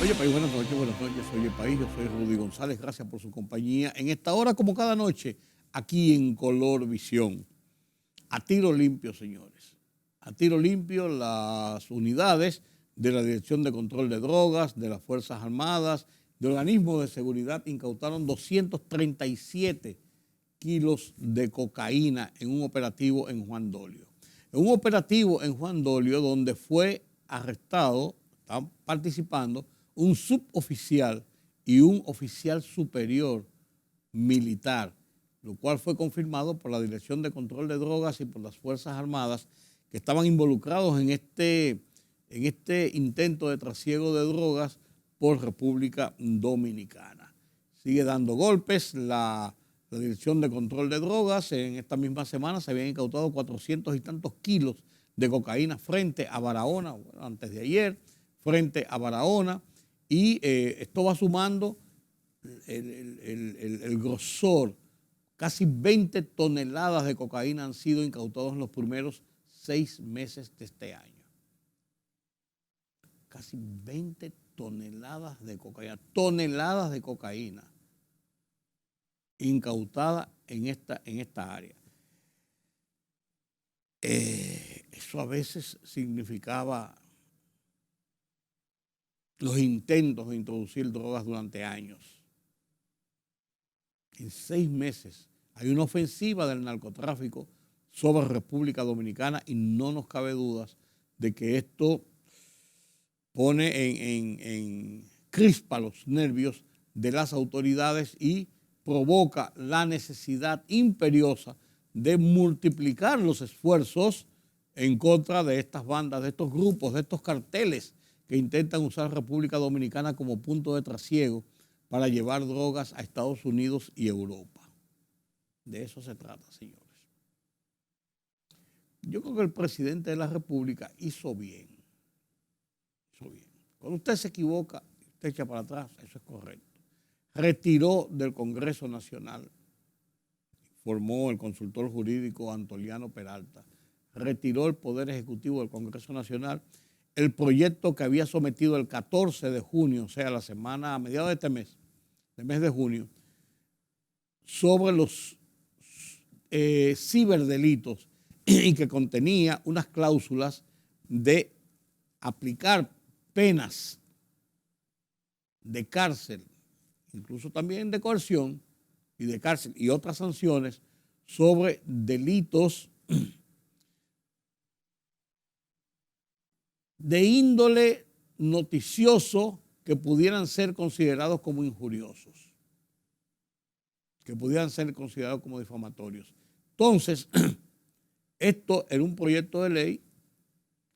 Oye, país, buenas noches, soy el país, yo soy Rudy González, gracias por su compañía. En esta hora, como cada noche, aquí en Color Visión, a tiro limpio, señores. A tiro limpio, las unidades de la Dirección de Control de Drogas, de las Fuerzas Armadas, de organismos de seguridad incautaron 237 kilos de cocaína en un operativo en Juan Dolio. En un operativo en Juan Dolio donde fue arrestado, estaban participando, un suboficial y un oficial superior militar, lo cual fue confirmado por la Dirección de Control de Drogas y por las Fuerzas Armadas que estaban involucrados en este intento de trasiego de drogas por República Dominicana. Sigue dando golpes la Dirección de Control de Drogas. En esta misma semana se habían incautado 400 y tantos kilos de cocaína frente a Barahona, bueno, antes de ayer, frente a Barahona, y esto va sumando el grosor. Casi 20 toneladas de cocaína han sido incautados en los primeros 6 meses de este año. Casi 20 toneladas de cocaína incautada en esta área. Eso a veces significaba los intentos de introducir drogas durante años. En 6 meses hay una ofensiva del narcotráfico sobre República Dominicana y no nos cabe dudas de que esto pone en crispa los nervios de las autoridades y provoca la necesidad imperiosa de multiplicar los esfuerzos en contra de estas bandas, de estos grupos, de estos carteles que intentan usar República Dominicana como punto de trasiego para llevar drogas a Estados Unidos y Europa. De eso se trata, señores. Yo creo que el presidente de la República hizo bien. Cuando usted se equivoca, usted echa para atrás, eso es correcto. Retiró del Congreso Nacional, formó el consultor jurídico Antoliano Peralta, retiró el Poder Ejecutivo del Congreso Nacional el proyecto que había sometido el 14 de junio, o sea, la semana a mediados de este mes, del mes de junio, sobre los ciberdelitos y que contenía unas cláusulas de aplicar penas de cárcel, incluso también de coerción y de cárcel y otras sanciones sobre delitos de índole noticioso que pudieran ser considerados como injuriosos, que pudieran ser considerados como difamatorios. Entonces, esto era un proyecto de ley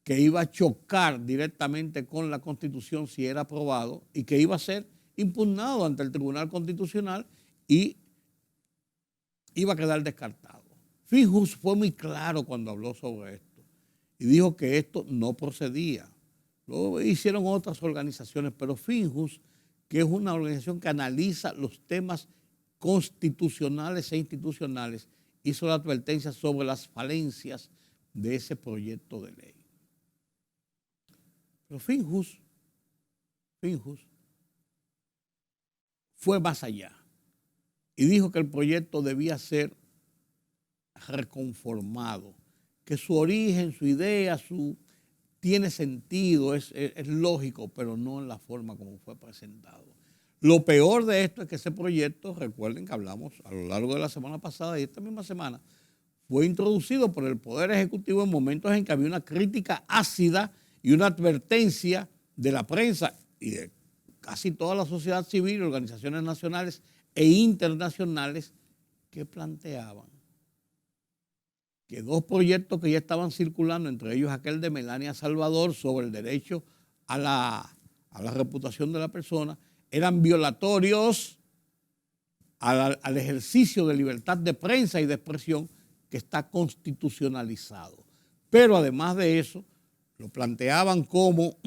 que iba a chocar directamente con la Constitución si era aprobado y que iba a ser impugnado ante el Tribunal Constitucional y iba a quedar descartado. Finjus fue muy claro cuando habló sobre esto y dijo que esto no procedía. Luego hicieron otras organizaciones, pero Finjus, que es una organización que analiza los temas constitucionales e institucionales, hizo la advertencia sobre las falencias de ese proyecto de ley. Pero Finjus fue más allá y dijo que el proyecto debía ser reconformado, que su origen, su idea, tiene sentido, es lógico, pero no en la forma como fue presentado. Lo peor de esto es que ese proyecto, recuerden que hablamos a lo largo de la semana pasada y esta misma semana, fue introducido por el Poder Ejecutivo en momentos en que había una crítica ácida y una advertencia de la prensa y de casi toda la sociedad civil, organizaciones nacionales e internacionales que planteaban que 2 proyectos que ya estaban circulando, entre ellos aquel de Melania Salvador sobre el derecho a la reputación de la persona, eran violatorios al ejercicio de libertad de prensa y de expresión que está constitucionalizado. Pero además de eso, lo planteaban como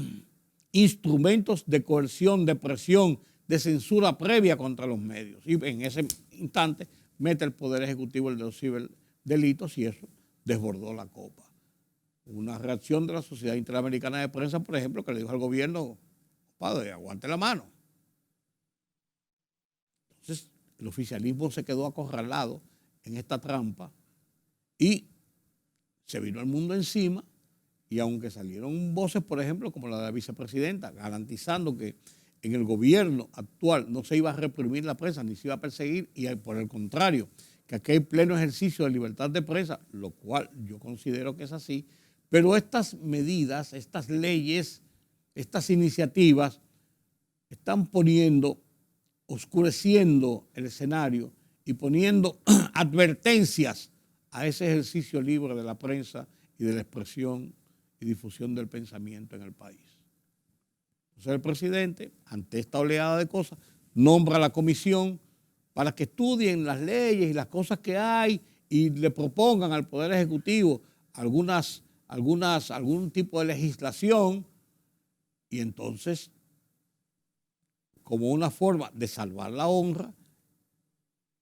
instrumentos de coerción, de presión, de censura previa contra los medios. Y en ese instante mete el Poder Ejecutivo el de los ciberdelitos y eso desbordó la copa. Una reacción de la Sociedad Interamericana de Prensa, por ejemplo, que le dijo al gobierno, padre, aguante la mano. Entonces, el oficialismo se quedó acorralado en esta trampa y se vino el mundo encima, y aunque salieron voces, por ejemplo, como la de la vicepresidenta, garantizando que en el gobierno actual no se iba a reprimir la prensa, ni se iba a perseguir, y por el contrario, que aquí hay pleno ejercicio de libertad de prensa, lo cual yo considero que es así, pero estas medidas, estas leyes, estas iniciativas están oscureciendo el escenario y poniendo advertencias a ese ejercicio libre de la prensa y de la expresión y difusión del pensamiento en el país. Entonces el presidente, ante esta oleada de cosas, nombra la comisión para que estudien las leyes y las cosas que hay y le propongan al Poder Ejecutivo algún tipo de legislación, y entonces, como una forma de salvar la honra,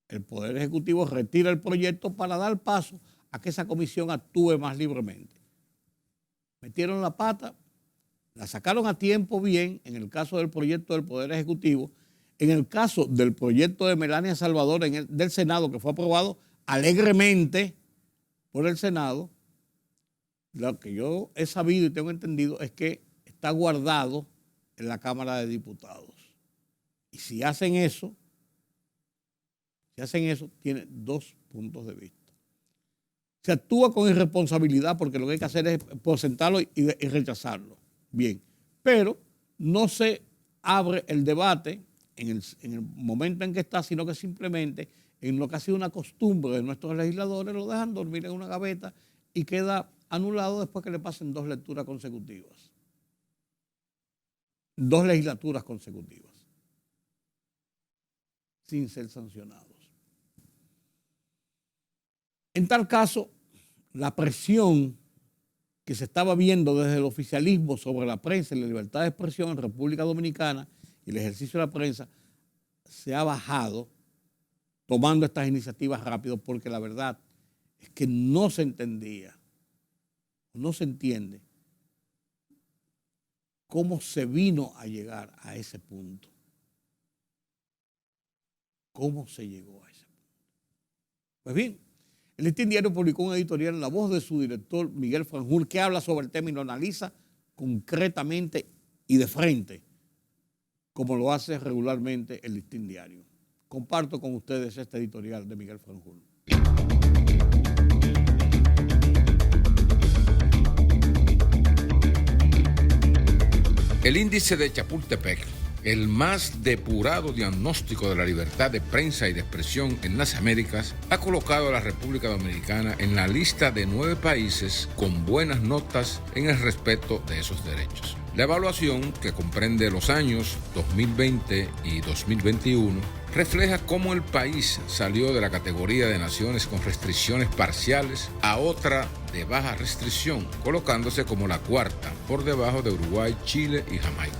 el Poder Ejecutivo retira el proyecto para dar paso a que esa comisión actúe más libremente. Metieron la pata, la sacaron a tiempo bien en el caso del proyecto del Poder Ejecutivo. En el caso del proyecto de Melania Salvador del Senado, que fue aprobado alegremente por el Senado, lo que yo he sabido y tengo entendido es que está guardado en la Cámara de Diputados. Y si hacen eso, tiene dos puntos de vista. Se actúa con irresponsabilidad porque lo que hay que hacer es presentarlo y rechazarlo. Bien, pero no se abre el debate en el momento en que está, sino que simplemente en lo que ha sido una costumbre de nuestros legisladores lo dejan dormir en una gaveta y queda anulado después que le pasen 2 lecturas consecutivas. 2 legislaturas consecutivas, sin ser sancionados. En tal caso, la presión que se estaba viendo desde el oficialismo sobre la prensa y la libertad de expresión en República Dominicana y el ejercicio de la prensa se ha bajado tomando estas iniciativas rápido, porque la verdad es que no se entendía, no se entiende cómo se vino a llegar a ese punto. ¿Cómo se llegó a ese punto? Pues bien, el Listín Diario publicó un editorial en la voz de su director, Miguel Franjul, que habla sobre el tema y lo analiza concretamente y de frente, como lo hace regularmente el Listín Diario. Comparto con ustedes este editorial de Miguel Franjul. El índice de Chapultepec, el más depurado diagnóstico de la libertad de prensa y de expresión en las Américas, ha colocado a la República Dominicana en la lista de 9 países con buenas notas en el respeto de esos derechos. La evaluación, que comprende los años 2020 y 2021, refleja cómo el país salió de la categoría de naciones con restricciones parciales a otra de baja restricción, colocándose como la 4ª, por debajo de Uruguay, Chile y Jamaica.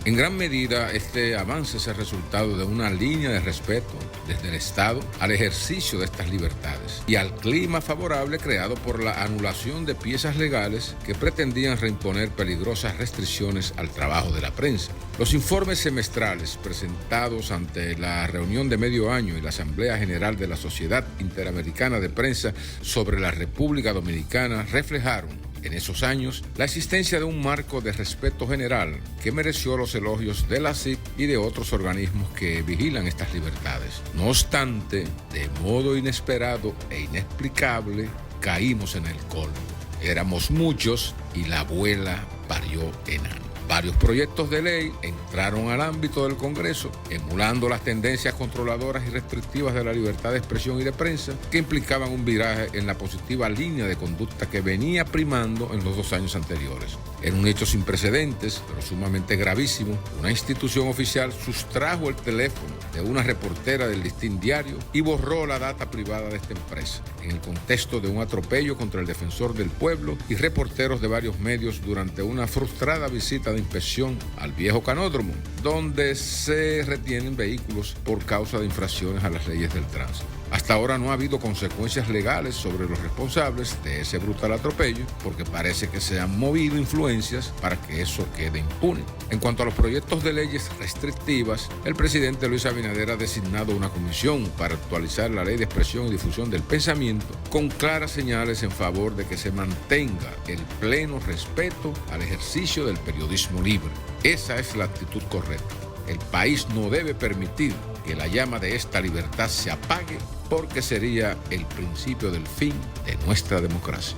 En gran medida, este avance es el resultado de una línea de respeto desde el Estado al ejercicio de estas libertades y al clima favorable creado por la anulación de piezas legales que pretendían reimponer peligrosas restricciones al trabajo de la prensa. Los informes semestrales presentados ante la reunión de medio año y la Asamblea General de la Sociedad Interamericana de Prensa sobre la República Dominicana reflejaron en esos años la existencia de un marco de respeto general que mereció los elogios de la CIP y de otros organismos que vigilan estas libertades. No obstante, de modo inesperado e inexplicable, caímos en el colmo. Éramos muchos y la abuela parió enano. Varios proyectos de ley entraron al ámbito del Congreso, emulando las tendencias controladoras y restrictivas de la libertad de expresión y de prensa, que implicaban un viraje en la positiva línea de conducta que venía primando en los 2 años anteriores. En un hecho sin precedentes, pero sumamente gravísimo, una institución oficial sustrajo el teléfono de una reportera del Listín Diario y borró la data privada de esta empresa, en el contexto de un atropello contra el defensor del pueblo y reporteros de varios medios durante una frustrada visita de inspección al viejo canódromo, donde se retienen vehículos por causa de infracciones a las leyes del tránsito. Hasta ahora no ha habido consecuencias legales sobre los responsables de ese brutal atropello, porque parece que se han movido influencias para que eso quede impune. En cuanto a los proyectos de leyes restrictivas, el presidente Luis Abinader ha designado una comisión para actualizar la Ley de Expresión y Difusión del Pensamiento con claras señales en favor de que se mantenga el pleno respeto al ejercicio del periodismo libre. Esa es la actitud correcta. El país no debe permitir que la llama de esta libertad se apague, porque sería el principio del fin de nuestra democracia.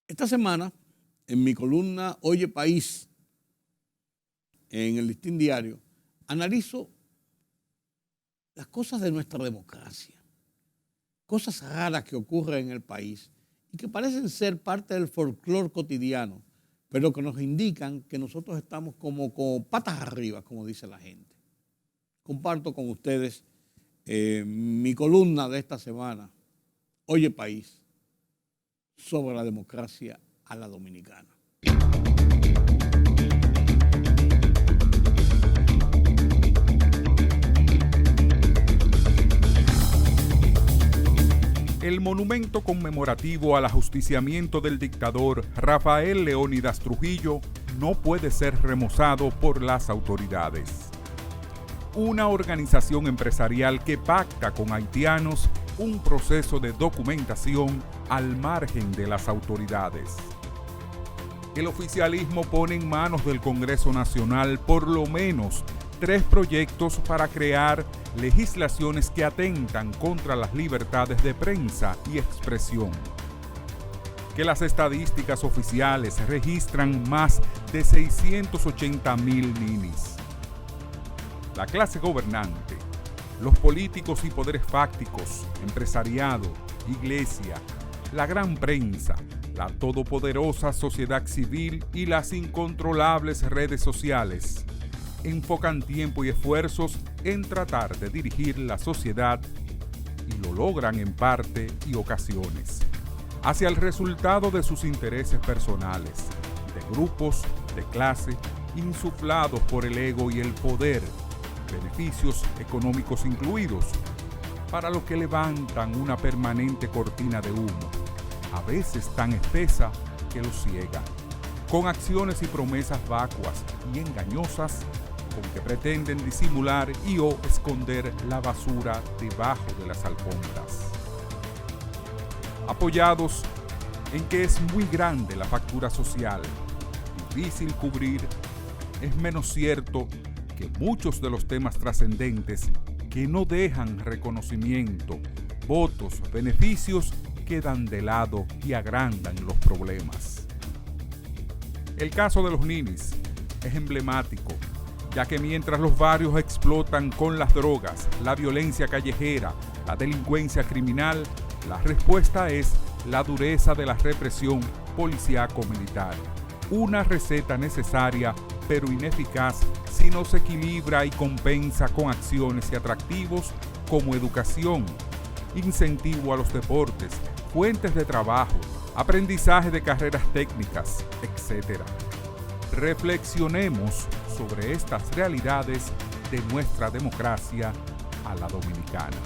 Esta semana, en mi columna Oye País, en el Listín Diario, analizo las cosas de nuestra democracia, cosas raras que ocurren en el país y que parecen ser parte del folclore cotidiano, pero que nos indican que nosotros estamos como patas arriba, como dice la gente. Comparto con ustedes mi columna de esta semana, Oye País, sobre la democracia a la dominicana. El monumento conmemorativo al ajusticiamiento del dictador Rafael Leónidas Trujillo no puede ser remozado por las autoridades. Una organización empresarial que pacta con haitianos un proceso de documentación al margen de las autoridades. El oficialismo pone en manos del Congreso Nacional por lo menos 3 proyectos para crear legislaciones que atentan contra las libertades de prensa y expresión. Que las estadísticas oficiales registran más de 680,000 ninis. La clase gobernante, los políticos y poderes fácticos, empresariado, iglesia, la gran prensa, la todopoderosa sociedad civil y las incontrolables redes sociales enfocan tiempo y esfuerzos en tratar de dirigir la sociedad, y lo logran en parte y ocasiones, hacia el resultado de sus intereses personales, de grupos, de clase, insuflados por el ego y el poder, beneficios económicos incluidos, para lo que levantan una permanente cortina de humo, a veces tan espesa que los ciega, con acciones y promesas vacuas y engañosas con que pretenden disimular y o esconder la basura debajo de las alfombras. Apoyados en que es muy grande la factura social, difícil cubrir, es menos cierto que muchos de los temas trascendentes que no dejan reconocimiento, votos, beneficios, quedan de lado y agrandan los problemas. El caso de los ninis es emblemático, ya que mientras los barrios explotan con las drogas, la violencia callejera, la delincuencia criminal, la respuesta es la dureza de la represión policíaco-militar. Una receta necesaria pero ineficaz si no se equilibra y compensa con acciones y atractivos como educación, incentivo a los deportes, fuentes de trabajo, aprendizaje de carreras técnicas, etc. Reflexionemos sobre estas realidades de nuestra democracia a la dominicana.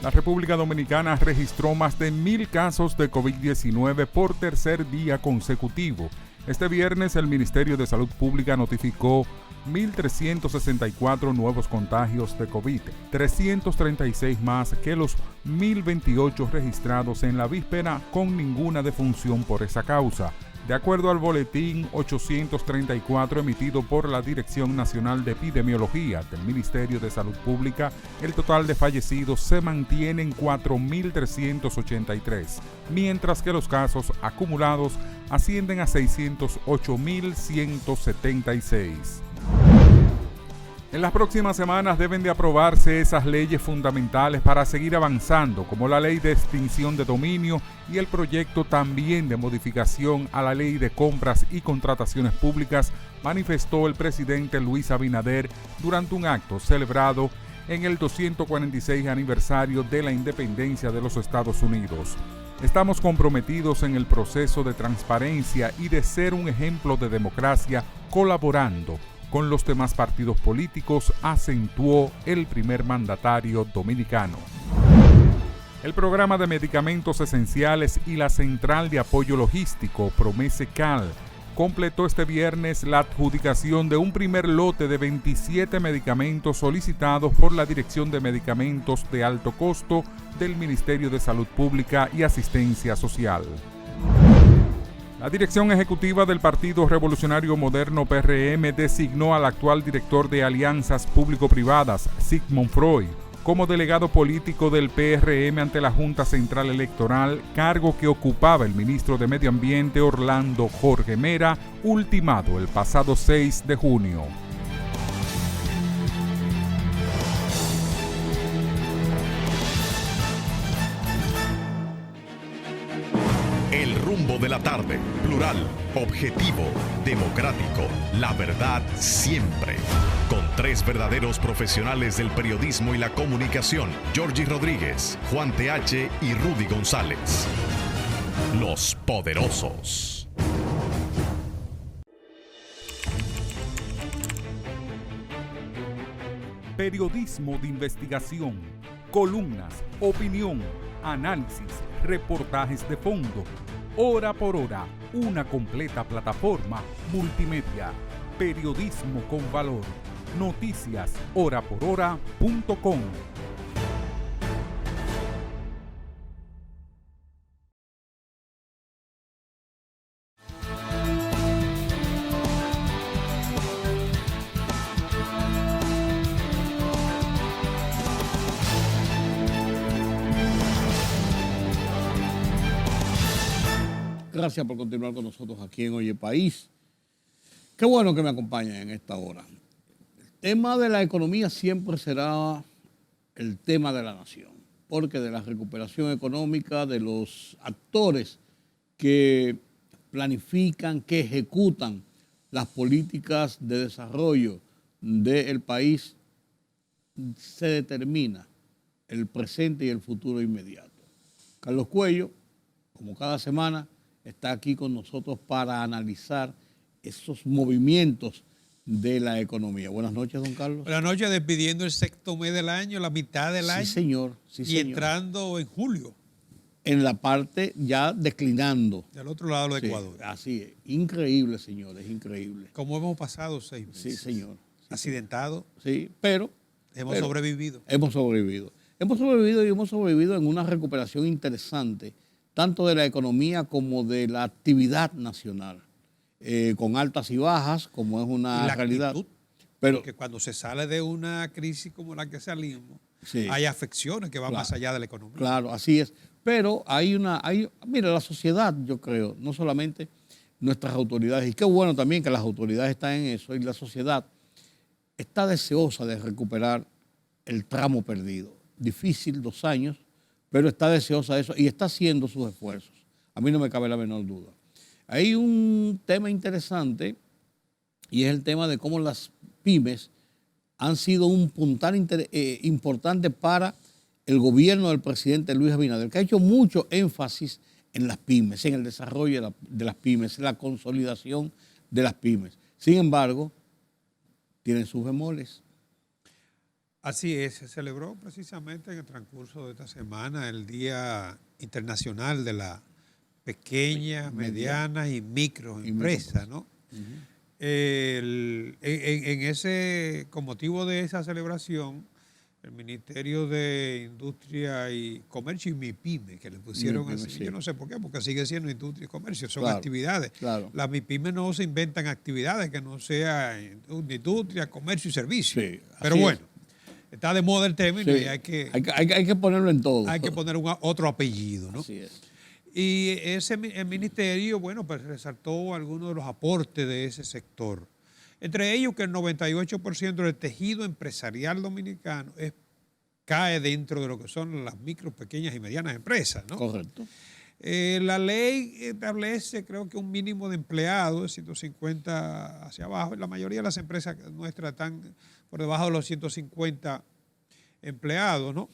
La República Dominicana registró más de 1,000 casos de COVID-19 por tercer día consecutivo. Este viernes el Ministerio de Salud Pública notificó 1,364 nuevos contagios de COVID, 336 más que los 1,028 registrados en la víspera, con ninguna defunción por esa causa. De acuerdo al boletín 834 emitido por la Dirección Nacional de Epidemiología del Ministerio de Salud Pública, el total de fallecidos se mantiene en 4,383, mientras que los casos acumulados ascienden a 608,176. En las próximas semanas deben de aprobarse esas leyes fundamentales para seguir avanzando, como la ley de extinción de dominio y el proyecto también de modificación a la ley de compras y contrataciones públicas, manifestó el presidente Luis Abinader durante un acto celebrado en el 246 aniversario de la independencia de los Estados Unidos. Estamos comprometidos en el proceso de transparencia y de ser un ejemplo de democracia colaborando con los demás partidos políticos, acentuó el primer mandatario dominicano. El programa de medicamentos esenciales y la central de apoyo logístico Promesecal completó este viernes la adjudicación de un primer lote de 27 medicamentos solicitados por la Dirección de Medicamentos de Alto Costo del Ministerio de Salud Pública y Asistencia Social. La dirección ejecutiva del Partido Revolucionario Moderno PRM designó al actual director de Alianzas Público-Privadas, Sigmund Freud, como delegado político del PRM ante la Junta Central Electoral, cargo que ocupaba el ministro de Medio Ambiente Orlando Jorge Mera, ultimado el pasado 6 de junio. El rumbo de la tarde, plural, objetivo, democrático, la verdad siempre. Con tres verdaderos profesionales del periodismo y la comunicación, Georgie Rodríguez, Juan TH y Rudy González. Los Poderosos. Periodismo de investigación, columnas, opinión, análisis, reportajes de fondo. Hora por hora, una completa plataforma multimedia. Periodismo con valor. Noticias horaporhora.com. Gracias por continuar con nosotros aquí en Oye País. Qué bueno que me acompañen en esta hora. El tema de la economía siempre será el tema de la nación, porque de la recuperación económica, de los actores que planifican, que ejecutan las políticas de desarrollo del país, se determina el presente y el futuro inmediato. Carlos Cuello, como cada semana, está aquí con nosotros para analizar esos movimientos de la economía. Buenas noches, don Carlos. Buenas noches, despidiendo el sexto mes del año, la mitad del año. Sí, señor. Y entrando en julio. En la parte ya declinando. Del otro lado del Ecuador. Así es. Increíble, señores, increíble. Como hemos pasado 6 meses. Sí, señor. Accidentado. Sí, pero hemos sobrevivido. Hemos sobrevivido. Hemos sobrevivido y hemos sobrevivido en una recuperación interesante, tanto de la economía como de la actividad nacional, con altas y bajas, como es una realidad. Actitud, pero porque cuando se sale de una crisis como la que salimos, sí, hay afecciones que van claro, más allá de la economía. Claro, así es. Pero mira, la sociedad, yo creo, no solamente nuestras autoridades, y qué bueno también que las autoridades están en eso, y la sociedad está deseosa de recuperar el tramo perdido. Difícil, 2 años, pero está deseosa de eso y está haciendo sus esfuerzos. A mí no me cabe la menor duda. Hay un tema interesante y es el tema de cómo las pymes han sido un puntal importante para el gobierno del presidente Luis Abinader, que ha hecho mucho énfasis en las pymes, en el desarrollo de las pymes, en la consolidación de las pymes. Sin embargo, tienen sus bemoles. Así es, se celebró precisamente en el transcurso de esta semana el Día Internacional de la Pequeña, Mediana y Microempresa, ¿no? En ese, con motivo de esa celebración, el Ministerio de Industria y Comercio y MIPYME, que le pusieron así, sí. Yo no sé por qué, porque sigue siendo industria y comercio, son actividades. Claro. Las MIPYME no se inventan actividades que no sean industria, comercio y servicio. Sí, pero bueno. Está de moda el término y hay que ponerlo en todo. Hay que poner otro apellido, ¿no? Así es. Y el ministerio, bueno, pues resaltó algunos de los aportes de ese sector. Entre ellos que el 98% del tejido empresarial dominicano cae dentro de lo que son las micro, pequeñas y medianas empresas, ¿no? Correcto. La ley establece, creo que un mínimo de empleados de 150 hacia abajo. La mayoría de las empresas nuestras están por debajo de los 150 empleados, ¿no?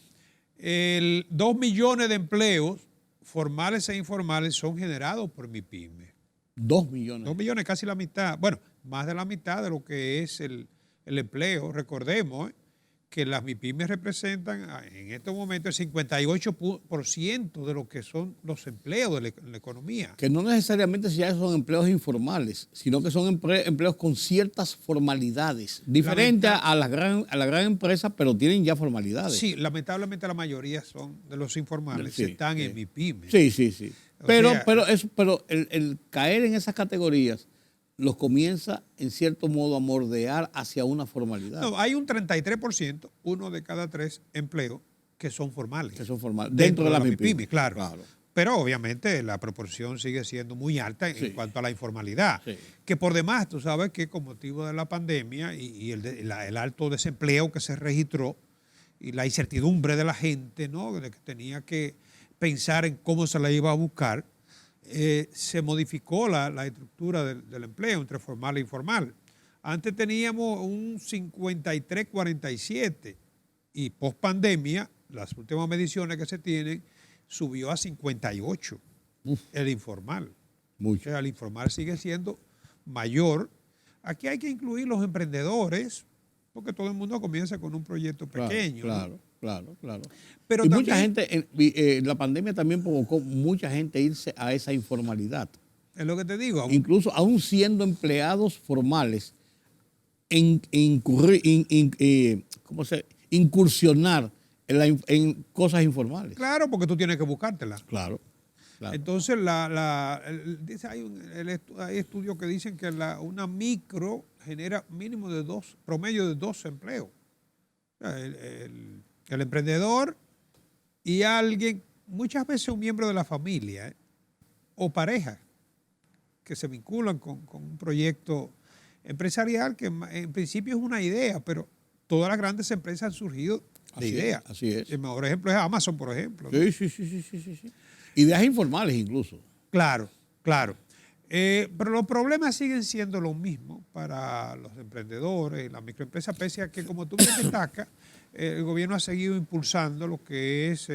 2 millones de empleos formales e informales son generados por MIPYME. 2 millones. 2 millones, casi la mitad. Bueno, más de la mitad de lo que es el empleo. Recordemos que las MIPYME representan en estos momentos el 58% de lo que son los empleos de la economía. Que no necesariamente ya son empleos informales, sino que son empleos con ciertas formalidades, diferentes a la gran empresa, pero tienen ya formalidades. Sí, lamentablemente la mayoría son de los informales, Sí, están en MIPYME. Sí. Pero el caer en esas categorías los comienza en cierto modo a mordear hacia una formalidad. No, hay un 33%, uno de cada 3 empleos que son formales. Que son formales. Dentro de la MIPYME, claro. Pero obviamente la proporción sigue siendo muy alta en cuanto a la informalidad. Sí. Que por demás, tú sabes que con motivo de la pandemia y el alto desempleo que se registró y la incertidumbre de la gente, ¿no? De que tenía que pensar en cómo se la iba a buscar, se modificó la estructura del empleo entre formal e informal. Antes teníamos un 53-47 y post pandemia, las últimas mediciones que se tienen, subió a 58 el informal. Mucho. O sea, el informal sigue siendo mayor. Aquí hay que incluir los emprendedores, porque todo el mundo comienza con un proyecto pequeño. Claro. Pero también, mucha gente, la pandemia también provocó mucha gente irse a esa informalidad. Es lo que te digo. Incluso aún siendo empleados formales, incursionar en cosas informales. Claro, porque tú tienes que buscártelas. Claro. Entonces, hay estudios que dicen que una micro genera mínimo promedio de 2 empleos. O sea, el emprendedor y alguien, muchas veces un miembro de la familia o pareja que se vinculan con un proyecto empresarial que en principio es una idea, pero todas las grandes empresas han surgido de ideas. Así es. El mejor ejemplo es Amazon, por ejemplo, ¿no? Sí. Ideas informales incluso. Claro. Pero los problemas siguen siendo los mismos para los emprendedores, las microempresas, pese a que, como tú bien destacas, el gobierno ha seguido impulsando lo que es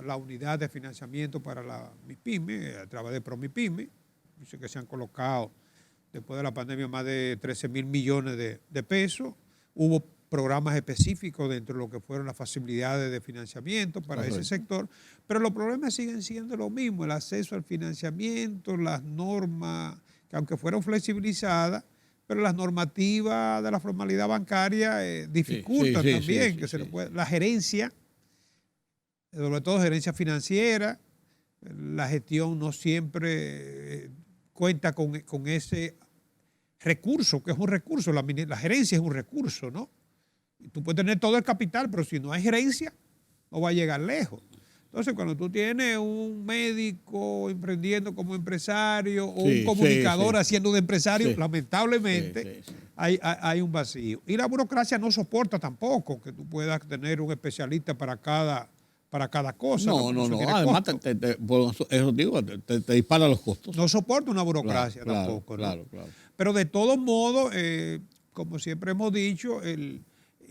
la unidad de financiamiento para la MIPYME, a través de ProMIPYME. Dice que se han colocado, después de la pandemia, más de 13,000 millones de pesos. Hubo programas específicos dentro de lo que fueron las facilidades de financiamiento para ese sector, pero los problemas siguen siendo lo mismo, el acceso al financiamiento, las normas, que aunque fueron flexibilizadas, pero las normativas de la formalidad bancaria dificultan también que se le pueda. La gerencia, sobre todo gerencia financiera, la gestión no siempre cuenta con ese recurso, que es un recurso, la gerencia es un recurso, ¿no? Tú puedes tener todo el capital, pero si no hay gerencia, no va a llegar lejos. Entonces, cuando tú tienes un médico emprendiendo como empresario o un comunicador haciendo de empresario, lamentablemente hay un vacío. Y la burocracia no soporta tampoco que tú puedas tener un especialista para cada cosa. No. Además, por eso digo, te dispara los costos. No soporta una burocracia tampoco. Claro. Pero de todos modos, como siempre hemos dicho,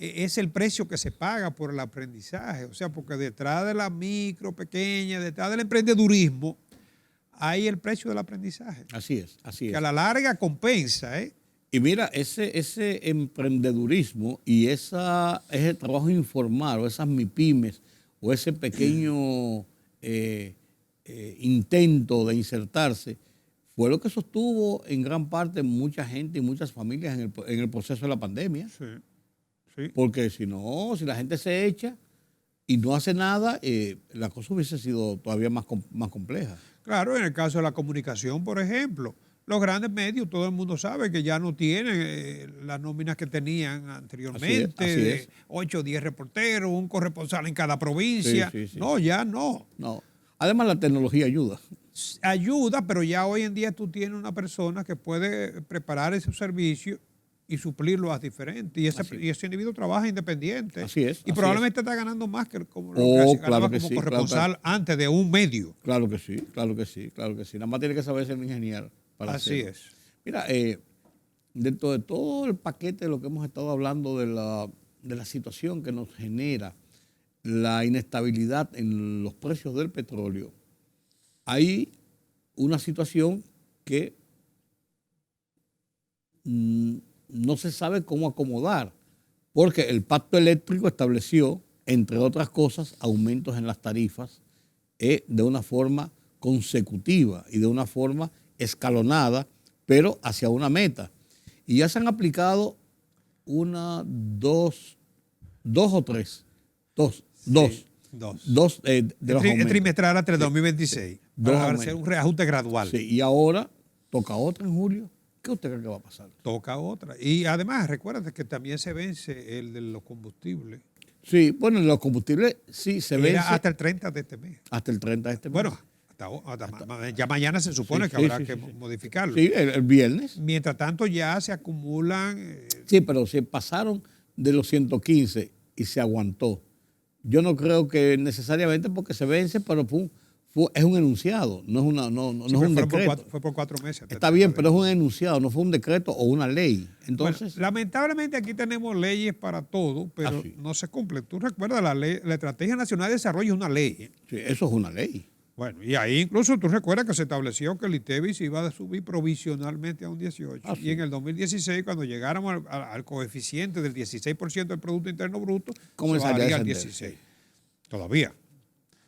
es el precio que se paga por el aprendizaje. O sea, porque detrás de la micro, pequeña, detrás del emprendedurismo, hay el precio del aprendizaje. Así es. Que a la larga compensa, Y mira, ese emprendedurismo y ese trabajo informal o esas MIPYMES o ese pequeño intento de insertarse fue lo que sostuvo en gran parte mucha gente y muchas familias en el proceso de la pandemia. Sí. Porque si la gente se echa y no hace nada, la cosa hubiese sido todavía más compleja. Claro, en el caso de la comunicación, por ejemplo, los grandes medios, todo el mundo sabe que ya no tienen las nóminas que tenían anteriormente, así es. 8 o 10 reporteros, un corresponsal en cada provincia. Sí. No, ya no. Además, la tecnología ayuda. Ayuda, pero ya hoy en día tú tienes una persona que puede preparar ese servicio y suplirlo a diferente. Y ese individuo trabaja independiente. Así es. Y así probablemente es. está ganando más que como Claro que como sí, corresponsal antes de un medio. Claro que sí, claro que sí, claro que sí. Nada más tiene que saber ser un ingeniero para Así hacerlo. es. Mira, dentro de todo el paquete de lo que hemos estado hablando de la situación que nos genera la inestabilidad en los precios del petróleo, hay una situación que no se sabe cómo acomodar, porque el pacto eléctrico estableció, entre otras cosas, aumentos en las tarifas de una forma consecutiva y de una forma escalonada, pero hacia una meta. Y ya se han aplicado dos o tres, dos de los aumentos. Trimestral hasta el 2026. Dos Para aumentos. hacer un reajuste gradual. Sí, y ahora toca otra en julio. ¿Qué usted cree que va a pasar? Toca otra. Y además, recuérdate que también se vence el de los combustibles. Sí, bueno, los combustibles sí se vence. Hasta el 30 de este mes. Hasta el 30 de este mes. Bueno, ya mañana se supone que habrá que modificarlo. Sí, el viernes. Mientras tanto ya se acumulan. Sí, pero se pasaron de los 115 y se aguantó. Yo no creo que necesariamente porque se vence, pero es un enunciado, no es un decreto. Fue por 4 meses. Está bien, pero es un enunciado, no fue un decreto o una ley. Entonces, bueno, lamentablemente aquí tenemos leyes para todo, pero no se cumplen. Tú recuerdas la Estrategia Nacional de Desarrollo es una ley. Sí, eso es una ley. Bueno, y ahí incluso tú recuerdas que se estableció que el ITEVI se iba a subir provisionalmente a un 18. Y en el 2016, cuando llegáramos al coeficiente del 16% del Producto Interno Bruto, se bajaría al 16. Todavía.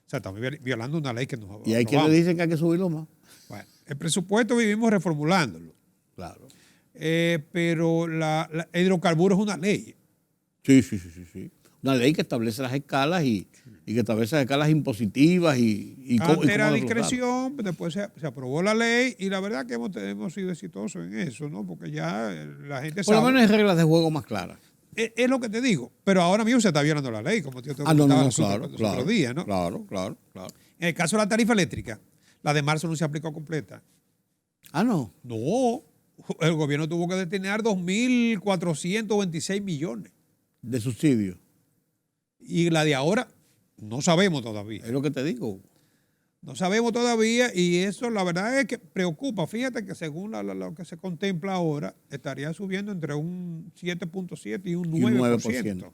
O sea, estamos violando una ley que nos y hay quienes dicen que hay que subirlo más. Bueno, el presupuesto vivimos reformulándolo. Claro. Pero el hidrocarburo es una ley. Sí. Una ley que establece las escalas y que establece las escalas impositivas y antes era discreción, después se aprobó la ley y la verdad que hemos sido exitosos en eso, ¿no? Porque ya la gente sabe. Por lo menos hay reglas de juego más claras. Es lo que te digo, pero ahora mismo se está violando la ley, como yo te comentaba los otros días, ¿no? Claro. En el caso de la tarifa eléctrica, la de marzo no se aplicó completa. No. No, el gobierno tuvo que destinar 2.426 millones. De subsidio. Y la de ahora, no sabemos todavía. Es lo que te digo. No sabemos todavía y eso la verdad es que preocupa. Fíjate que según lo que se contempla ahora, estaría subiendo entre un 7.7 y un 9%.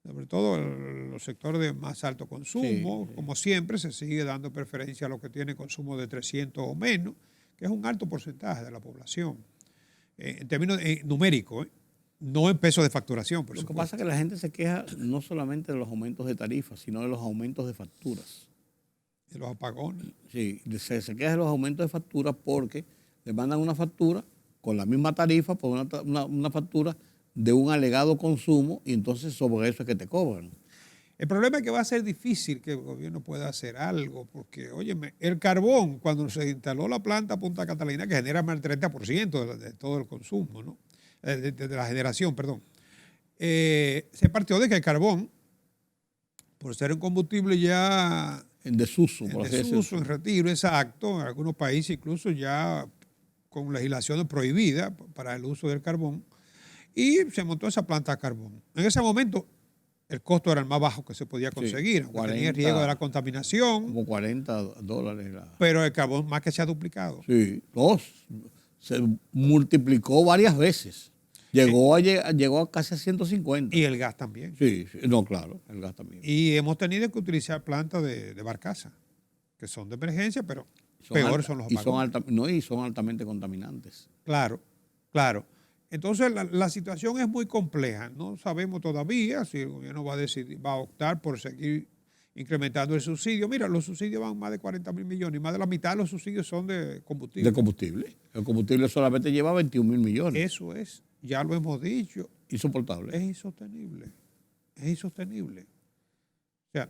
Sobre todo los sectores de más alto consumo, como siempre, se sigue dando preferencia a los que tienen consumo de 300 o menos, que es un alto porcentaje de la población. En términos numéricos, no en pesos de facturación, por supuesto. Lo que pasa es que la gente se queja no solamente de los aumentos de tarifas, sino de los aumentos de facturas. De los apagones. Sí, se queja de los aumentos de facturas porque le mandan una factura con la misma tarifa por una factura de un alegado consumo y entonces sobre eso es que te cobran. El problema es que va a ser difícil que el gobierno pueda hacer algo porque, óyeme, el carbón, cuando se instaló la planta Punta Catalina, que genera más del 30% de todo el consumo, ¿no? De la generación, perdón, se partió de que el carbón, por ser un combustible ya en desuso, en retiro, exacto, en algunos países incluso ya con legislaciones prohibidas para el uso del carbón, y se montó esa planta de carbón. En ese momento el costo era el más bajo que se podía conseguir, aunque tenía el riesgo de la contaminación. Como $40. Pero el carbón más que se ha duplicado. Sí, se multiplicó varias veces. Llegó a casi a 150. Y el gas también. Sí, no, claro, el gas también. Y hemos tenido que utilizar plantas de barcaza, que son de emergencia, pero peor son los apagones. Y son altamente contaminantes. Claro. Entonces la situación es muy compleja. No sabemos todavía si el gobierno va a optar por seguir incrementando el subsidio. Mira, los subsidios van más de 40.000 millones y más de la mitad de los subsidios son de combustible. De combustible. El combustible solamente lleva 21.000 millones. Eso es, ya lo hemos dicho. Insoportable. Es insostenible. O sea,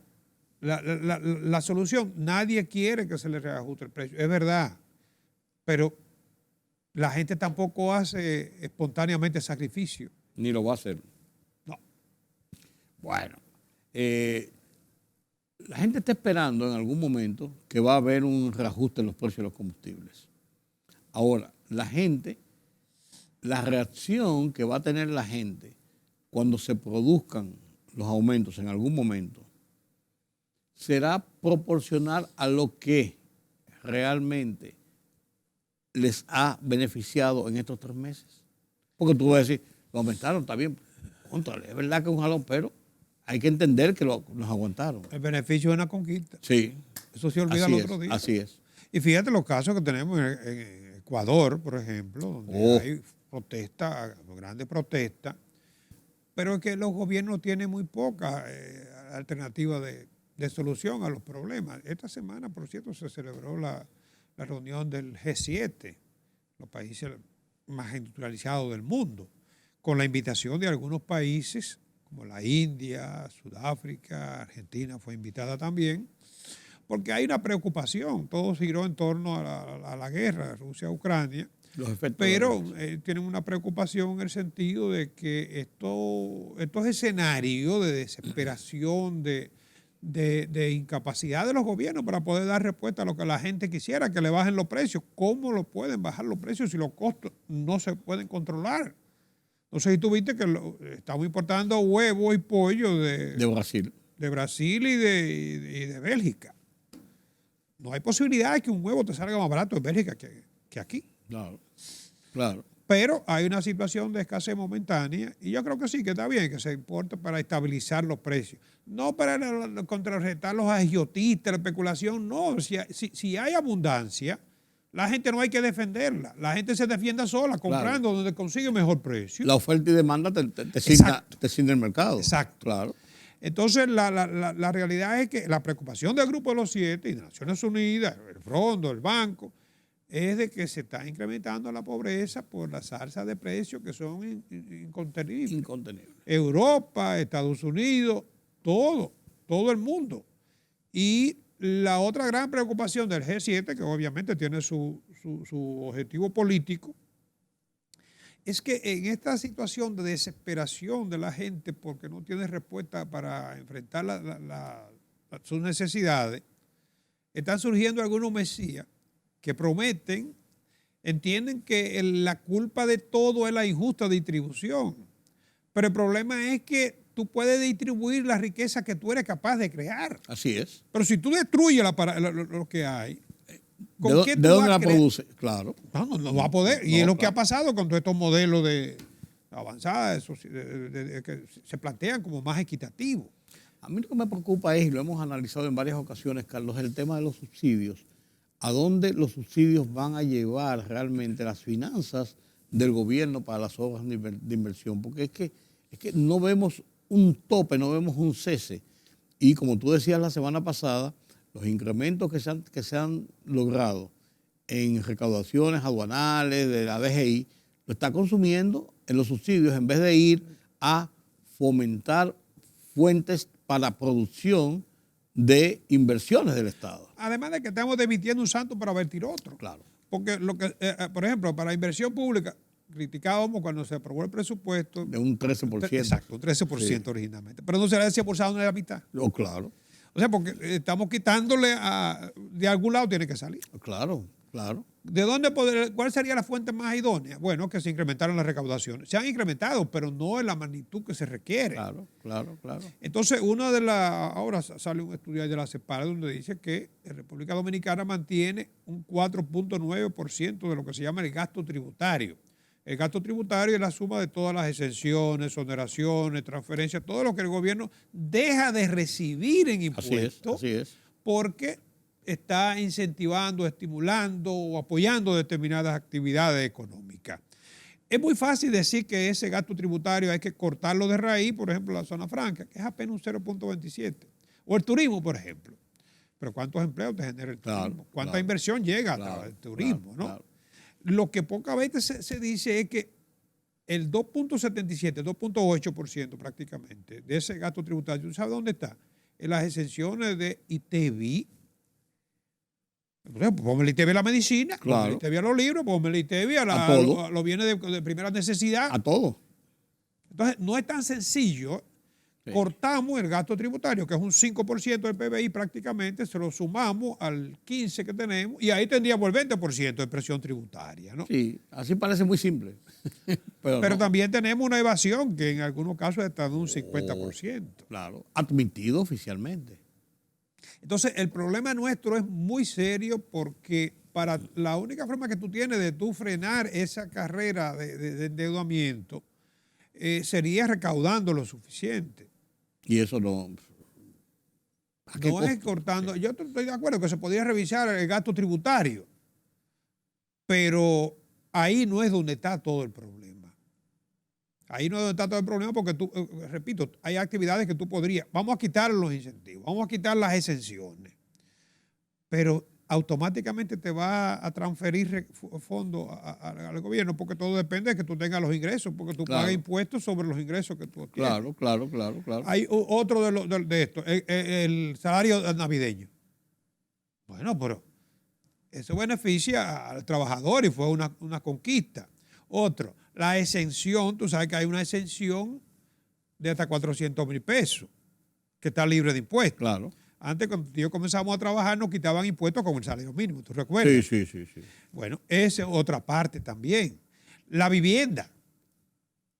la solución, nadie quiere que se le reajuste el precio, es verdad, pero la gente tampoco hace espontáneamente sacrificio. Ni lo va a hacer. No. Bueno, la gente está esperando en algún momento que va a haber un reajuste en los precios de los combustibles. Ahora, la gente la reacción que va a tener la gente cuando se produzcan los aumentos en algún momento será proporcional a lo que realmente les ha beneficiado en estos 3 meses. Porque tú vas a decir, lo aumentaron, está bien, es verdad que es un jalón, pero hay que entender que nos aguantaron. El beneficio es una conquista. Sí. Eso se olvida el otro día. Así es. Y fíjate los casos que tenemos en Ecuador, por ejemplo, donde hay protestas, grandes protestas, pero es que los gobiernos tienen muy poca alternativa de solución a los problemas. Esta semana, por cierto, se celebró la reunión del G7, los países más industrializados del mundo, con la invitación de algunos países como la India, Sudáfrica, Argentina fue invitada también, porque hay una preocupación. Todo giró en torno a la guerra Rusia-Ucrania, pero tienen una preocupación en el sentido de que estos escenarios de desesperación, de incapacidad de los gobiernos para poder dar respuesta a lo que la gente quisiera, que le bajen los precios. ¿Cómo lo pueden bajar los precios si los costos no se pueden controlar? No sé si tú viste que estamos importando huevos y pollo de Brasil. De Brasil y de Bélgica. No hay posibilidad de que un huevo te salga más barato en Bélgica que aquí. Claro, claro. Pero hay una situación de escasez momentánea y yo creo que sí, que está bien, que se importa para estabilizar los precios. No para contrarrestar los agiotistas, la especulación, no. Si hay abundancia, la gente no hay que defenderla. La gente se defienda sola, comprando donde consigue mejor precio. La oferta y demanda te signa el mercado. Exacto. Claro. Entonces, la realidad es que la preocupación del Grupo de los 7 y de Naciones Unidas, el Fondo, el Banco, es de que se está incrementando la pobreza por las alzas de precios que son incontenibles. Europa, Estados Unidos, todo el mundo. Y la otra gran preocupación del G7, que obviamente tiene su objetivo político, es que en esta situación de desesperación de la gente porque no tiene respuesta para enfrentar sus necesidades, están surgiendo algunos mesías que prometen, entienden que la culpa de todo es la injusta distribución. Pero el problema es que tú puedes distribuir la riqueza que tú eres capaz de crear. Así es. Pero si tú destruyes lo que hay, ¿de dónde la produce? Claro. No va a poder. Y es lo que ha pasado con todos estos modelos de avanzada, que se plantean como más equitativos. A mí lo que me preocupa es, y lo hemos analizado en varias ocasiones, Carlos, el tema de los subsidios. ¿A dónde los subsidios van a llevar realmente las finanzas del gobierno para las obras de inversión? Porque es que no vemos un tope, no vemos un cese. Y como tú decías la semana pasada, los incrementos que se han logrado en recaudaciones aduanales de la DGI, lo está consumiendo en los subsidios en vez de ir a fomentar fuentes para producción de inversiones del Estado. Además de que estamos demitiendo un santo para vertir otro. Claro. Porque, por ejemplo, para inversión pública, criticábamos cuando se aprobó el presupuesto. De un 13%. Exacto, un 13% originalmente. Pero no será desembolsado ni la mitad. Oh, claro. O sea, porque estamos quitándole de algún lado tiene que salir. Claro, claro. ¿De dónde cuál sería la fuente más idónea? Bueno, que se incrementaron las recaudaciones. Se han incrementado, pero no en la magnitud que se requiere. Claro, claro, claro. Entonces, ahora sale un estudio de la CEPAL donde dice que la República Dominicana mantiene un 4.9% de lo que se llama el gasto tributario. El gasto tributario es la suma de todas las exenciones, exoneraciones, transferencias, todo lo que el gobierno deja de recibir en impuestos. Así es. Porque está incentivando, estimulando o apoyando determinadas actividades económicas. Es muy fácil decir que ese gasto tributario hay que cortarlo de raíz, por ejemplo, la zona franca, que es apenas un 0.27. O el turismo, por ejemplo. Pero ¿cuántos empleos te genera el turismo? ¿Cuánta inversión llega al turismo? ¿no? Claro. Lo que pocas veces se dice es que el 2.77, 2.8% prácticamente de ese gasto tributario, ¿sabes dónde está? En las exenciones de ITEVI. Por ejemplo, ponme el ITEVI a la medicina, ponme el ITEVI a los libros, ponme el ITEVI a los bienes de primera necesidad. A todo. Entonces, no es tan sencillo cortamos el gasto tributario, que es un 5% del PBI prácticamente, se lo sumamos al 15% que tenemos y ahí tendríamos el 20% de presión tributaria, ¿no? Sí, así parece muy simple. Pero no. También tenemos una evasión que en algunos casos está de un 50%. Claro, admitido oficialmente. Entonces, el problema nuestro es muy serio porque para la única forma que tú tienes de tú frenar esa carrera de endeudamiento sería recaudando lo suficiente. Y eso no... No es cortando. Yo estoy de acuerdo que se podría revisar el gasto tributario, pero ahí no es donde está todo el problema. Ahí no es donde está todo el problema porque tú, repito, hay actividades que tú podrías. Vamos a quitar los incentivos, vamos a quitar las exenciones, pero automáticamente te va a transferir fondos al gobierno porque todo depende de que tú tengas los ingresos, porque tú pagas impuestos sobre los ingresos que tú tienes. Claro. Hay otro de esto, el salario navideño. Bueno, pero eso beneficia al trabajador y fue una conquista. Otro, la exención, tú sabes que hay una exención de hasta 400,000 pesos que está libre de impuestos. Claro. Antes, cuando yo comenzamos a trabajar, nos quitaban impuestos con el salario mínimo, ¿tú recuerdas? Sí. Bueno, esa es otra parte también. La vivienda,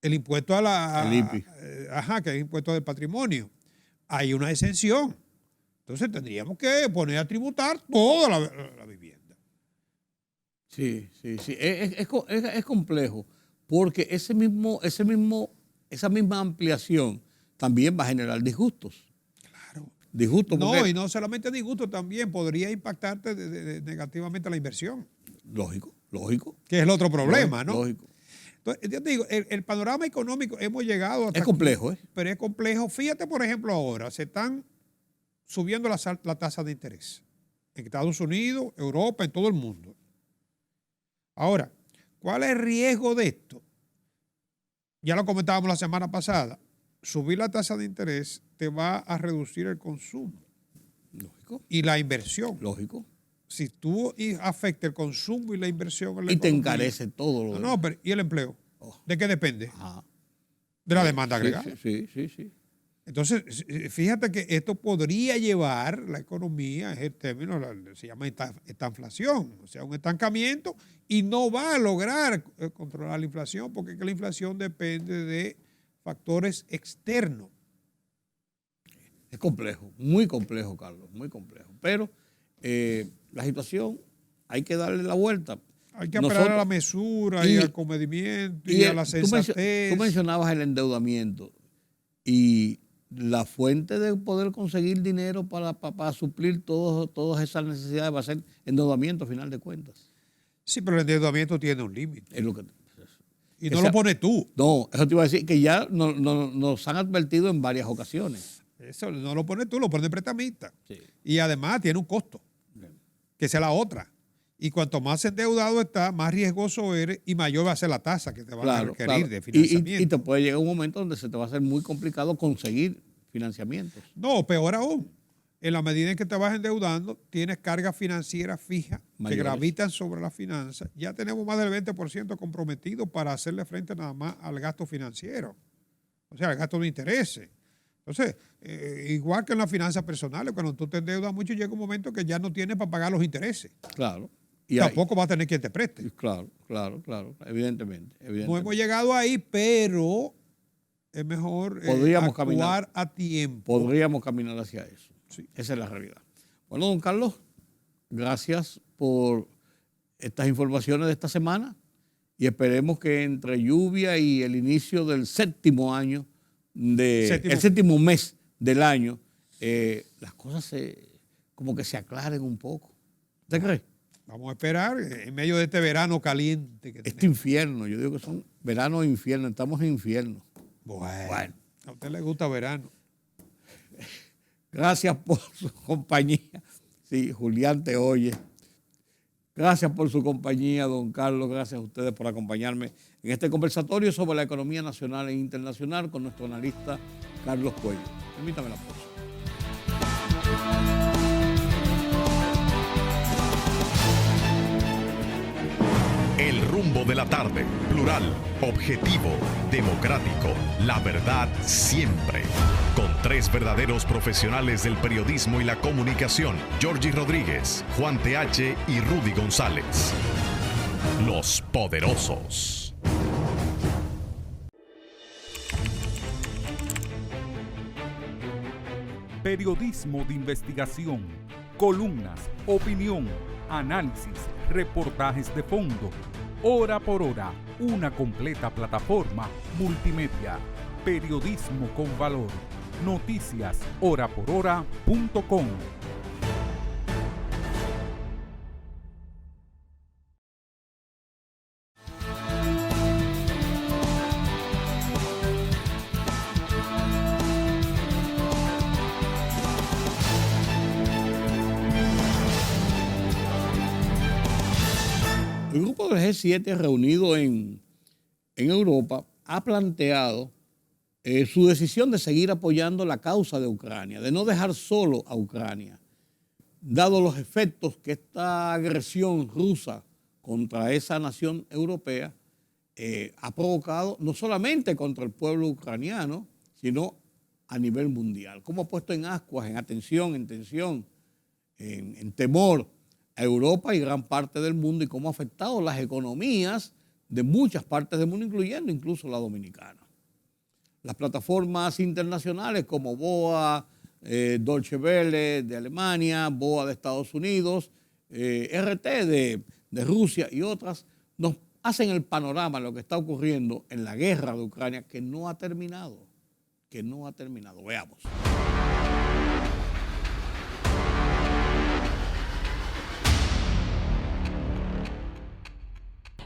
el impuesto a la... El IPI. Que es el impuesto del patrimonio. Hay una exención. Entonces tendríamos que poner a tributar toda la vivienda. Sí. Es complejo porque esa misma ampliación también va a generar disgustos. Disgusto. No, y no solamente disgusto, también podría impactarte negativamente la inversión. Lógico. Que es el otro problema, ¿no? Lógico. Entonces, yo te digo, el panorama económico hemos llegado hasta... Es complejo, Pero es complejo. Fíjate, por ejemplo, ahora se están subiendo la tasa de interés en Estados Unidos, Europa, en todo el mundo. Ahora, ¿cuál es el riesgo de esto? Ya lo comentábamos la semana pasada. Subir la tasa de interés te va a reducir el consumo. Lógico. Y la inversión. Lógico. Si tú afectas el consumo y la inversión en la y te economía, encarece todo lo demás. No, pero ¿y el empleo? ¿De qué depende? Ajá. De la demanda agregada. Sí. Entonces, fíjate que esto podría llevar la economía, es el término, se llama estanflación, o sea, un estancamiento, y no va a lograr controlar la inflación porque la inflación depende de factores externos. Es complejo, muy complejo, Carlos, muy complejo. Pero la situación hay que darle la vuelta. Hay que apelar a la mesura y al comedimiento y a la sensatez. Tú mencionabas el endeudamiento y la fuente de poder conseguir dinero para suplir todas esas necesidades va a ser endeudamiento a final de cuentas. Sí, pero el endeudamiento tiene un límite. Es lo que... Y no lo pones tú. No, eso te iba a decir que ya nos han advertido en varias ocasiones. Eso no lo pones tú, lo pone el prestamista. Sí. Y además tiene un costo, que sea la otra. Y cuanto más endeudado está, más riesgoso eres y mayor va a ser la tasa que te van a requerir de financiamiento. Y te puede llegar un momento donde se te va a hacer muy complicado conseguir financiamientos. No, peor aún. En la medida en que te vas endeudando, tienes cargas financieras fijas que gravitan sobre la finanza. Ya tenemos más del 20% comprometido para hacerle frente nada más al gasto financiero, o sea, al gasto de intereses. Entonces, igual que en las finanzas personales, cuando tú te endeudas mucho, llega un momento que ya no tienes para pagar los intereses. Claro. Y tampoco vas a tener quien te preste. Claro, evidentemente. No hemos llegado ahí, pero es mejor actuar a tiempo. Podríamos caminar hacia eso. Sí. Esa es la realidad. Bueno, don Carlos, gracias por estas informaciones de esta semana y esperemos que entre lluvia y el inicio del séptimo mes del año, las cosas como que se aclaren un poco. ¿Usted cree? Vamos a esperar en medio de este verano caliente. Este infierno, yo digo que son verano e infierno, estamos en infierno. Bueno. A usted le gusta verano. Gracias por su compañía. Sí, Julián te oye. Gracias por su compañía, don Carlos. Gracias a ustedes por acompañarme en este conversatorio sobre la economía nacional e internacional con nuestro analista Carlos Cuello. Permítame la pausa. El rumbo de la tarde. Plural, objetivo, democrático. La verdad siempre. Con tres verdaderos profesionales del periodismo y la comunicación. Georgie Rodríguez, Juan TH y Rudy González. Los Poderosos. Periodismo de investigación, columnas, opinión, análisis, reportajes de fondo. Hora por hora, una completa plataforma multimedia. Periodismo con valor. Noticias horaporhora.com. El grupo del G7 reunido en Europa ha planteado su decisión de seguir apoyando la causa de Ucrania, de no dejar solo a Ucrania, dado los efectos que esta agresión rusa contra esa nación europea ha provocado no solamente contra el pueblo ucraniano, sino a nivel mundial. Cómo ha puesto en ascuas, en atención, en tensión, en temor a Europa y gran parte del mundo, y cómo ha afectado las economías de muchas partes del mundo, incluyendo incluso la dominicana. Las plataformas internacionales como BOA, Deutsche Welle de Alemania, BOA de Estados Unidos, RT de Rusia y otras, nos hacen el panorama de lo que está ocurriendo en la guerra de Ucrania, que no ha terminado, Veamos.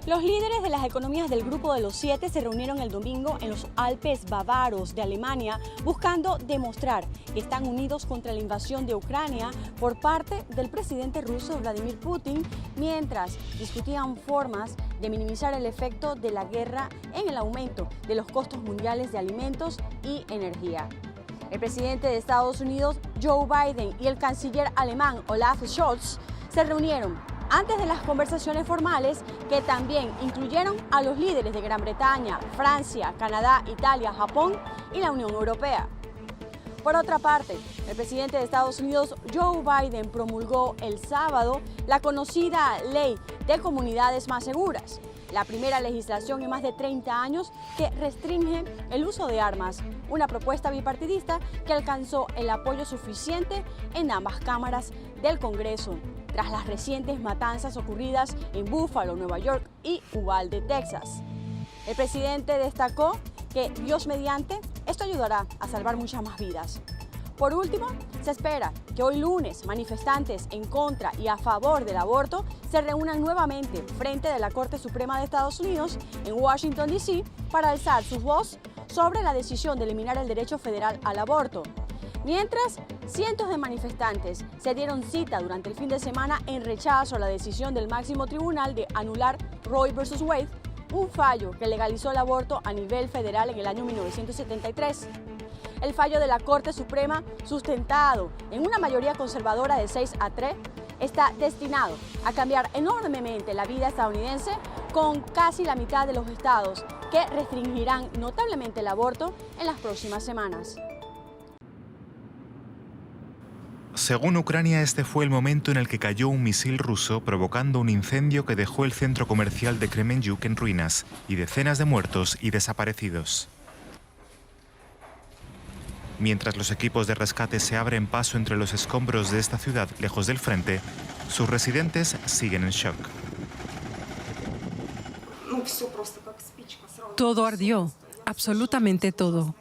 Los líderes de las economías del Grupo de los 7 se reunieron el domingo en los Alpes bávaros de Alemania buscando demostrar que están unidos contra la invasión de Ucrania por parte del presidente ruso Vladimir Putin, mientras discutían formas de minimizar el efecto de la guerra en el aumento de los costos mundiales de alimentos y energía. El presidente de Estados Unidos, Joe Biden, y el canciller alemán Olaf Scholz se reunieron antes de las conversaciones formales que también incluyeron a los líderes de Gran Bretaña, Francia, Canadá, Italia, Japón y la Unión Europea. Por otra parte, el presidente de Estados Unidos, Joe Biden, promulgó el sábado la conocida Ley de Comunidades Más Seguras, la primera legislación en más de 30 años que restringe el uso de armas, una propuesta bipartidista que alcanzó el apoyo suficiente en ambas cámaras del Congreso, tras las recientes matanzas ocurridas en Buffalo, Nueva York y Uvalde, Texas. El presidente destacó que, Dios mediante, esto ayudará a salvar muchas más vidas. Por último, se espera que hoy lunes manifestantes en contra y a favor del aborto se reúnan nuevamente frente de la Corte Suprema de Estados Unidos en Washington, D.C. para alzar su voz sobre la decisión de eliminar el derecho federal al aborto. Mientras, cientos de manifestantes se dieron cita durante el fin de semana en rechazo a la decisión del máximo tribunal de anular Roe vs. Wade, un fallo que legalizó el aborto a nivel federal en el año 1973. El fallo de la Corte Suprema, sustentado en una mayoría conservadora de 6-3, está destinado a cambiar enormemente la vida estadounidense, con casi la mitad de los estados que restringirán notablemente el aborto en las próximas semanas. Según Ucrania, este fue el momento en el que cayó un misil ruso, provocando un incendio que dejó el centro comercial de Kremenchuk en ruinas y decenas de muertos y desaparecidos. Mientras los equipos de rescate se abren paso entre los escombros de esta ciudad lejos del frente, sus residentes siguen en shock. Todo ardió, absolutamente todo,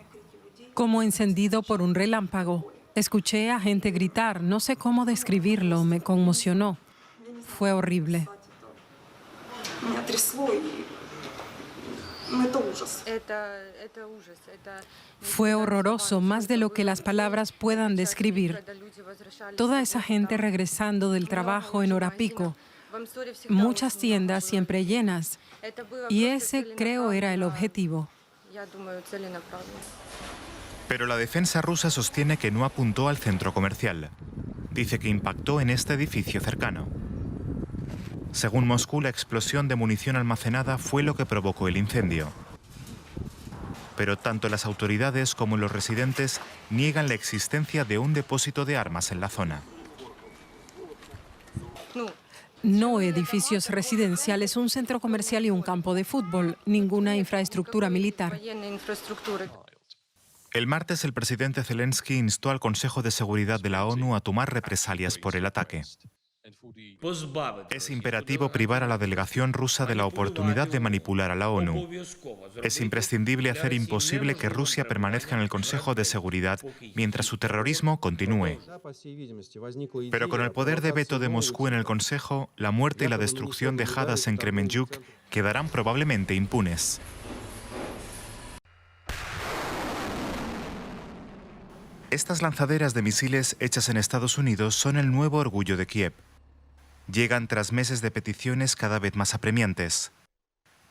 como encendido por un relámpago. Escuché a gente gritar, no sé cómo describirlo, me conmocionó. Fue horrible. Fue horroroso, más de lo que las palabras puedan describir. Toda esa gente regresando del trabajo en hora pico, muchas tiendas siempre llenas, y ese creo era el objetivo. Pero la defensa rusa sostiene que no apuntó al centro comercial. Dice que impactó en este edificio cercano. Según Moscú, la explosión de munición almacenada fue lo que provocó el incendio. Pero tanto las autoridades como los residentes niegan la existencia de un depósito de armas en la zona. No edificios residenciales, un centro comercial y un campo de fútbol, ninguna infraestructura militar. El martes, el presidente Zelensky instó al Consejo de Seguridad de la ONU a tomar represalias por el ataque. Es imperativo privar a la delegación rusa de la oportunidad de manipular a la ONU. Es imprescindible hacer imposible que Rusia permanezca en el Consejo de Seguridad mientras su terrorismo continúe. Pero con el poder de veto de Moscú en el Consejo, la muerte y la destrucción dejadas en Kremenchuk quedarán probablemente impunes. Estas lanzaderas de misiles hechas en Estados Unidos son el nuevo orgullo de Kiev. Llegan tras meses de peticiones cada vez más apremiantes.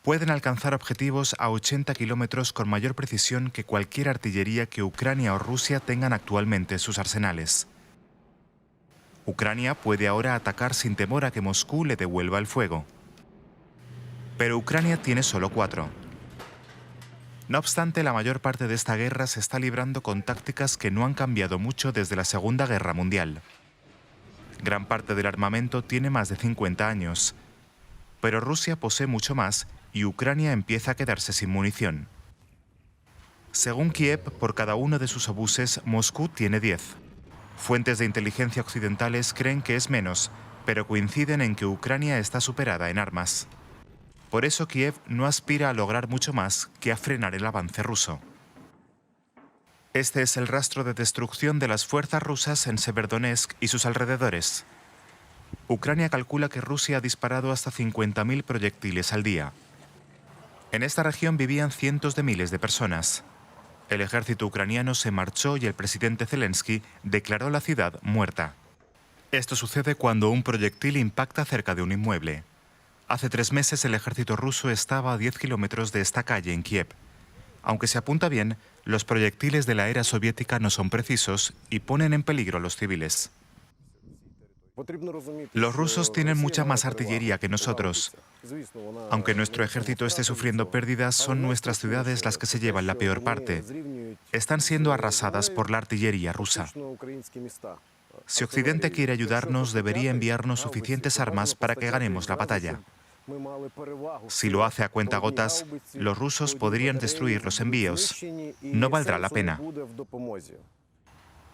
Pueden alcanzar objetivos a 80 kilómetros con mayor precisión que cualquier artillería que Ucrania o Rusia tengan actualmente en sus arsenales. Ucrania puede ahora atacar sin temor a que Moscú le devuelva el fuego. Pero Ucrania tiene solo 4. No obstante, la mayor parte de esta guerra se está librando con tácticas que no han cambiado mucho desde la Segunda Guerra Mundial. Gran parte del armamento tiene más de 50 años, pero Rusia posee mucho más y Ucrania empieza a quedarse sin munición. Según Kiev, por cada uno de sus obuses, Moscú tiene 10. Fuentes de inteligencia occidentales creen que es menos, pero coinciden en que Ucrania está superada en armas. Por eso Kiev no aspira a lograr mucho más que a frenar el avance ruso. Este es el rastro de destrucción de las fuerzas rusas en Severodonetsk y sus alrededores. Ucrania calcula que Rusia ha disparado hasta 50.000 proyectiles al día. En esta región vivían cientos de miles de personas. El ejército ucraniano se marchó y el presidente Zelensky declaró la ciudad muerta. Esto sucede cuando un proyectil impacta cerca de un inmueble. Hace 3 meses el ejército ruso estaba a 10 kilómetros de esta calle en Kiev. Aunque se apunta bien, los proyectiles de la era soviética no son precisos y ponen en peligro a los civiles. Los rusos tienen mucha más artillería que nosotros. Aunque nuestro ejército esté sufriendo pérdidas, son nuestras ciudades las que se llevan la peor parte. Están siendo arrasadas por la artillería rusa. Si Occidente quiere ayudarnos, debería enviarnos suficientes armas para que ganemos la batalla. Si lo hace a cuentagotas, los rusos podrían destruir los envíos. No valdrá la pena.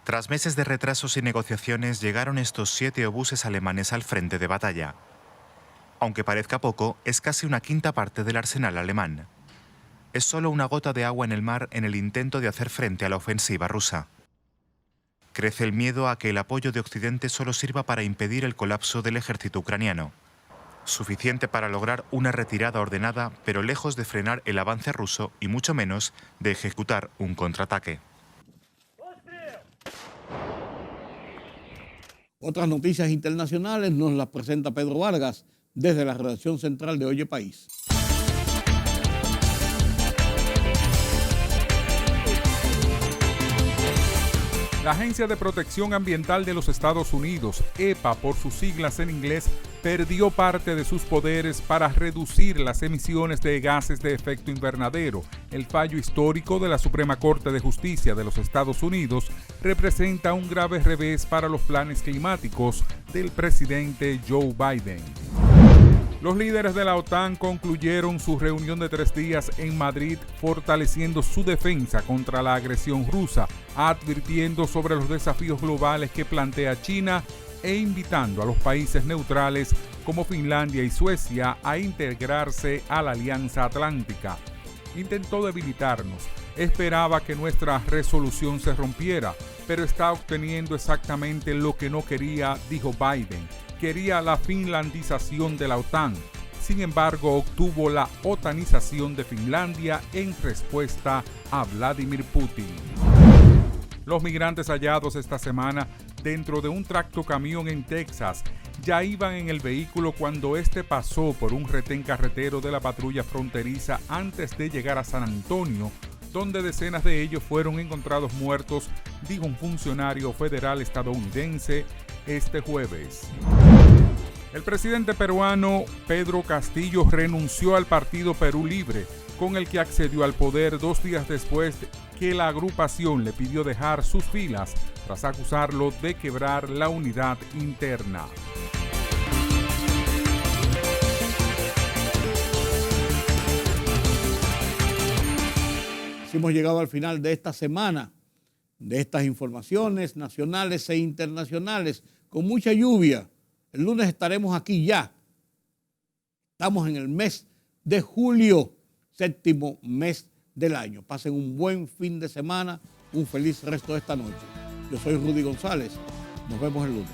Tras meses de retrasos y negociaciones, llegaron estos 7 obuses alemanes al frente de batalla. Aunque parezca poco, es casi una quinta parte del arsenal alemán. Es solo una gota de agua en el mar en el intento de hacer frente a la ofensiva rusa. Crece el miedo a que el apoyo de Occidente solo sirva para impedir el colapso del ejército ucraniano. Suficiente para lograr una retirada ordenada, pero lejos de frenar el avance ruso y mucho menos de ejecutar un contraataque. Otras noticias internacionales nos las presenta Pedro Vargas desde la redacción central de Oye País. La Agencia de Protección Ambiental de los Estados Unidos, EPA por sus siglas en inglés, perdió parte de sus poderes para reducir las emisiones de gases de efecto invernadero. El fallo histórico de la Suprema Corte de Justicia de los Estados Unidos representa un grave revés para los planes climáticos del presidente Joe Biden. Los líderes de la OTAN concluyeron su reunión de 3 días en Madrid, fortaleciendo su defensa contra la agresión rusa, advirtiendo sobre los desafíos globales que plantea China e invitando a los países neutrales como Finlandia y Suecia a integrarse a la Alianza Atlántica. Intentó debilitarnos, esperaba que nuestra resolución se rompiera, pero está obteniendo exactamente lo que no quería, dijo Biden. Quería la finlandización de la OTAN. Sin embargo, obtuvo la otanización de Finlandia en respuesta a Vladimir Putin. Los migrantes hallados esta semana dentro de un tractocamión en Texas ya iban en el vehículo cuando este pasó por un retén carretero de la patrulla fronteriza antes de llegar a San Antonio, donde decenas de ellos fueron encontrados muertos, dijo un funcionario federal estadounidense este jueves. El presidente peruano Pedro Castillo renunció al partido Perú Libre, con el que accedió al poder 2 días después que la agrupación le pidió dejar sus filas tras acusarlo de quebrar la unidad interna. Hemos llegado al final de esta semana, de estas informaciones nacionales e internacionales, con mucha lluvia. El lunes estaremos aquí ya. Estamos en el mes de julio, 7º mes del año. Pasen un buen fin de semana, un feliz resto de esta noche. Yo soy Rudy González. Nos vemos el lunes.